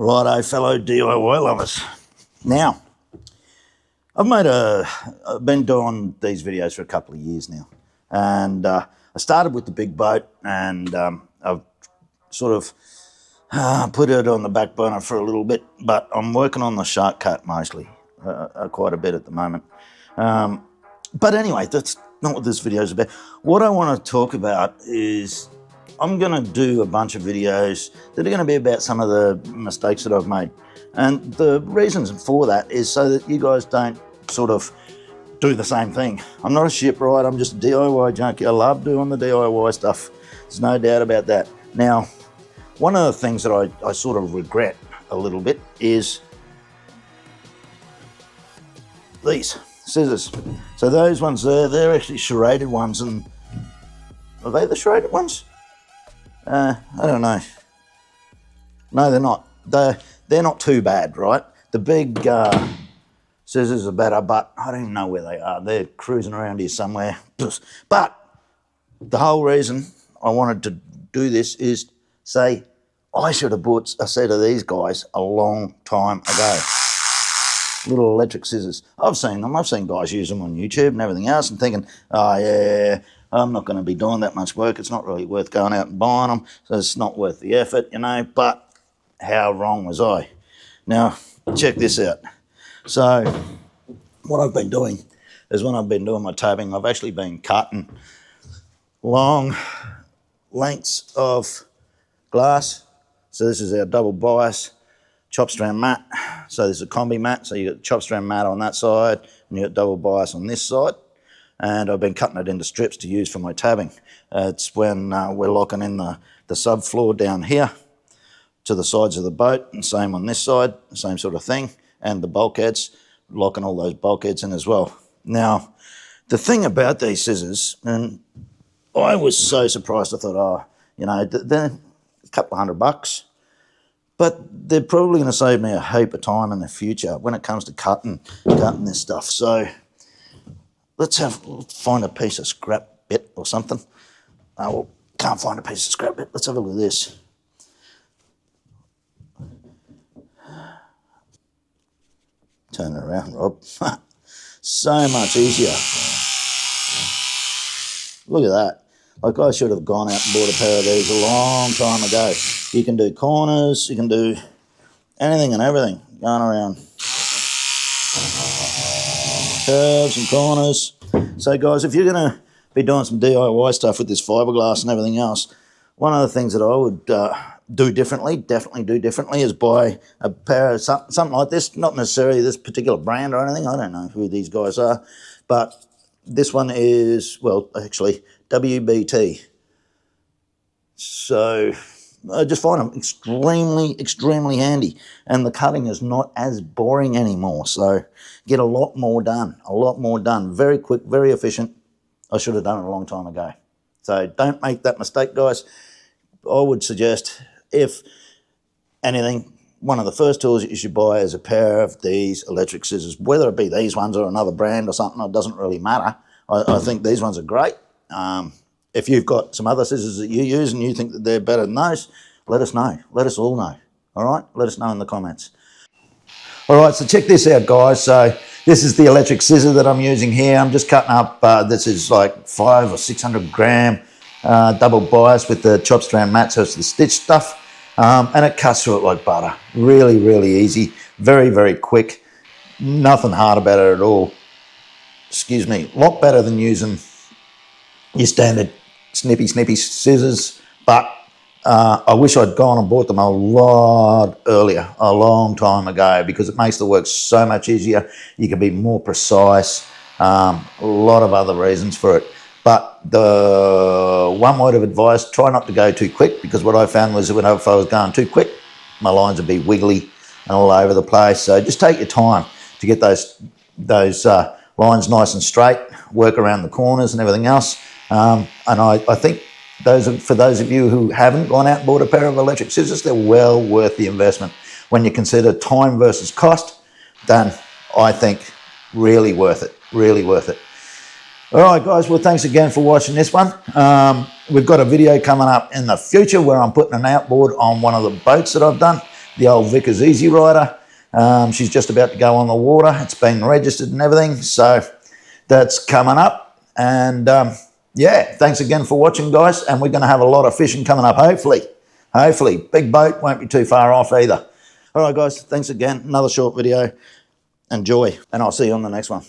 Righto, fellow DIY lovers. Now, I've been doing these videos for a couple of years now, and I started with the big boat, and I've sort of put it on the back burner for a little bit, but I'm working on the shark cut mostly, quite a bit at the moment. But anyway, that's not what this video is about. What I want to talk about is I'm going to do a bunch of videos that are going to be about some of the mistakes that I've made. And the reasons for that is so that you guys don't sort of do the same thing. I'm not a shipwright, I'm just a DIY junkie. I love doing the DIY stuff. There's no doubt about that. Now, one of the things that I sort of regret a little bit is these scissors. So those ones there, they're actually serrated ones, and are they the serrated ones? I don't know. No, they're not. They're not too bad, right? The big scissors are better, but I don't even know where they are. They're cruising around here somewhere. But the whole reason I wanted to do this is say I should have bought a set of these guys a long time ago. Little electric scissors. I've seen them. I've seen guys use them on YouTube and everything else and thinking, oh yeah, I'm not going to be doing that much work. It's not really worth going out and buying them, so it's not worth the effort, you know. But how wrong was I? Now, check this out. So what I've been doing is when I've been doing my tabbing, I've actually been cutting long lengths of glass. So this is our double bias chop strand mat. So this is a combi mat. So you got chop strand mat on that side and you got double bias on this side. And I've been cutting it into strips to use for my tabbing. It's when we're locking in the subfloor down here to the sides of the boat, and same on this side, same sort of thing, and the bulkheads, locking all those bulkheads in as well. Now, the thing about these scissors, and I was so surprised, I thought, oh, you know, they're a couple of $100, but they're probably going to save me a heap of time in the future when it comes to cutting this stuff. So let's find a piece of scrap bit or something. Well, can't find a piece of scrap bit. Let's have a look at this. Turn it around, Rob. So much easier. Look at that. Like, I should have gone out and bought a pair of these a long time ago. You can do corners, you can do anything and everything going around. Curves and corners. So guys, if you're going to be doing some DIY stuff with this fiberglass and everything else, one of the things that I would definitely do differently, is buy a pair of something like this. Not necessarily this particular brand or anything. I don't know who these guys are, but this one is, well, actually WBT. So I just find them extremely handy, and the cutting is not as boring anymore. So get a lot more done, very quick, very efficient. I should have done it a long time ago. So don't make that mistake, guys. I would suggest, if anything, one of the first tools that you should buy is a pair of these electric scissors, whether it be these ones or another brand or something. It doesn't really matter. I think these ones are great. If you've got some other scissors that you use and you think that they're better than those, let us know. Let us all know. All right? Let us know in the comments. All right, so check this out, guys. So this is the electric scissor that I'm using here. I'm just cutting up, this is like 500 or 600 gram double bias with the chop strand mat, so it's the stitch stuff. And it cuts through it like butter. Really easy. Very quick. Nothing hard about it at all. Excuse me. A lot better than using your standard snippy scissors, but I wish I'd gone and bought them a lot earlier, a long time ago, because it makes the work so much easier. You can be more precise, a lot of other reasons for it. But the one word of advice, try not to go too quick, because what I found was that if I was going too quick, my lines would be wiggly and all over the place. So just take your time to get those lines nice and straight, work around the corners and everything else. And I think for those of you who haven't gone out and bought a pair of electric scissors, they're well worth the investment. When you consider time versus cost, then I think really worth it, All right, guys, well, thanks again for watching this one. We've got a video coming up in the future where I'm putting an outboard on one of the boats that I've done. the old Vickers Easy Rider. She's just about to go on the water. It's been registered and everything, so that's coming up. And yeah, thanks again for watching, guys, and we're going to have a lot of fishing coming up, hopefully. Hopefully. Big boat, won't be too far off either. All right, guys, thanks again. Another short video. Enjoy, and I'll see you on the next one.